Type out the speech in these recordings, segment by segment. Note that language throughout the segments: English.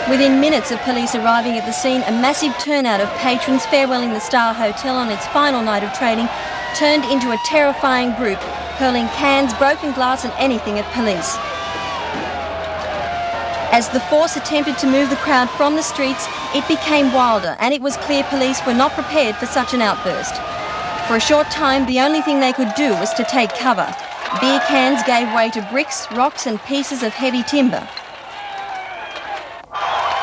Within minutes of police arriving at the scene, a massive turnout of patrons farewelling the Star Hotel on its final night of trading turned into a terrifying group, hurling cans, broken glass and anything at police. As the force attempted to move the crowd from the streets, it became wilder, and it was clear police were not prepared for such an outburst. For a short time, the only thing they could do was to take cover. Beer cans gave way to bricks, rocks and pieces of heavy timber.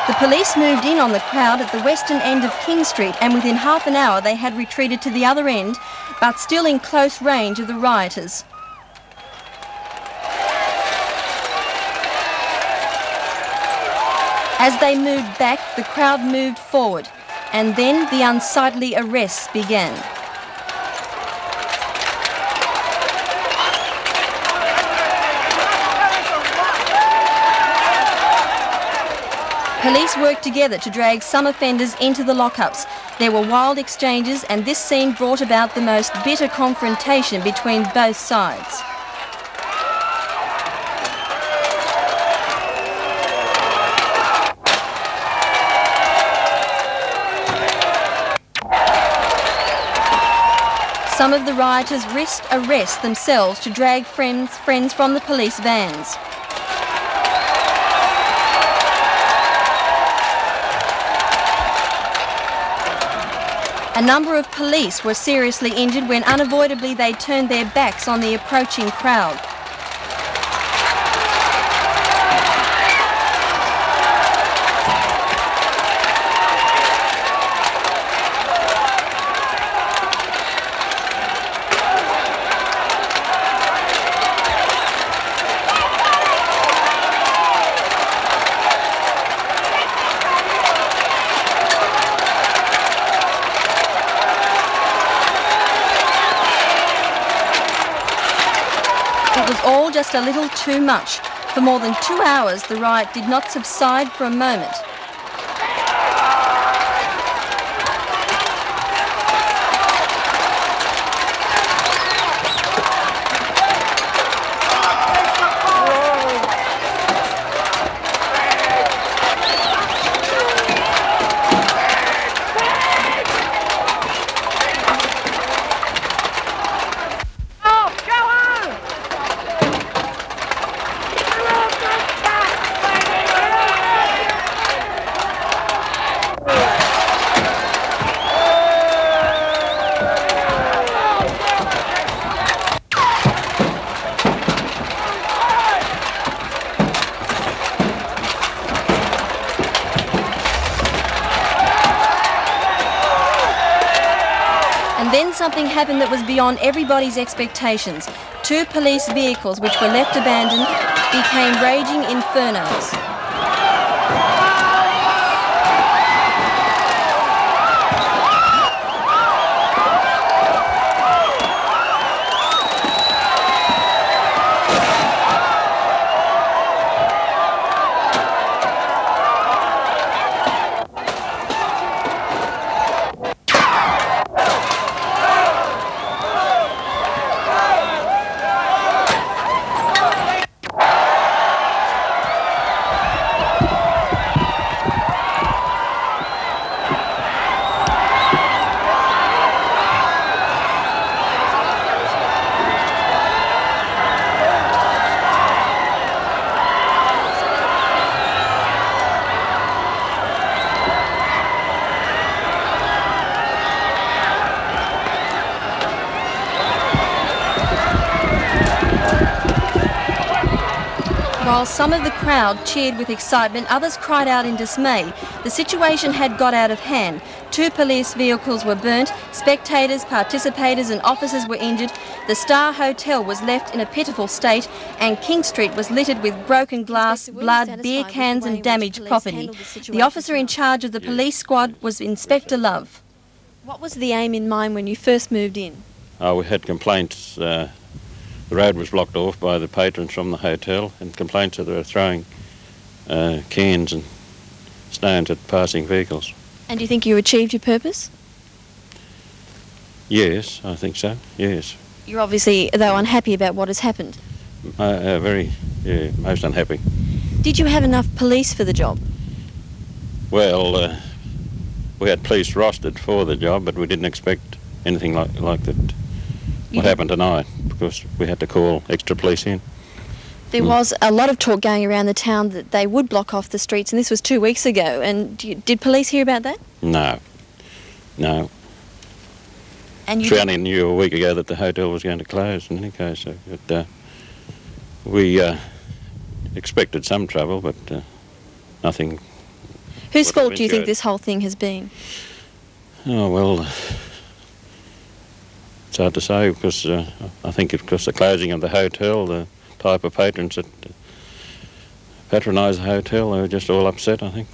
The police moved in on the crowd at the western end of King Street, and within half an hour they had retreated to the other end, but still in close range of the rioters. As they moved back, the crowd moved forward, and then the unsightly arrests began. Police worked together to drag some offenders into the lockups. There were wild exchanges, and this scene brought about the most bitter confrontation between both sides. Some of the rioters risked arrest themselves to drag friends from the police vans. A number of police were seriously injured when unavoidably they turned their backs on the approaching crowd. It was all just a little too much. For more than 2 hours, the riot did not subside for a moment. Then something happened that was beyond everybody's expectations. 2 police vehicles, which were left abandoned, became raging infernos. While some of the crowd cheered with excitement, others cried out in dismay. The situation had got out of hand. 2 police vehicles were burnt, spectators, participators and officers were injured. The Star Hotel was left in a pitiful state, and King Street was littered with broken glass, blood, beer cans and damaged property. The officer in charge of the police squad was Inspector Love. What was the aim in mind when you first moved in? We had complaints. The road was blocked off by the patrons from the hotel, and complaints that they were throwing cans and stones at passing vehicles. And do you think you achieved your purpose? Yes, I think so, yes. You're obviously, though, unhappy about what has happened. Most unhappy. Did you have enough police for the job? Well, we had police rostered for the job, but we didn't expect anything like that. What happened tonight, because we had to call extra police in. There was a lot of talk going around the town that they would block off the streets, and this was 2 weeks ago. And did police hear about that? No. And We only knew a week ago that the hotel was going to close in any case. So, but, we expected some trouble, but nothing. Whose fault do you think this whole thing has been? Oh, well, it's hard to say, because I think because the closing of the hotel, the type of patrons that patronise the hotel, they were just all upset, I think.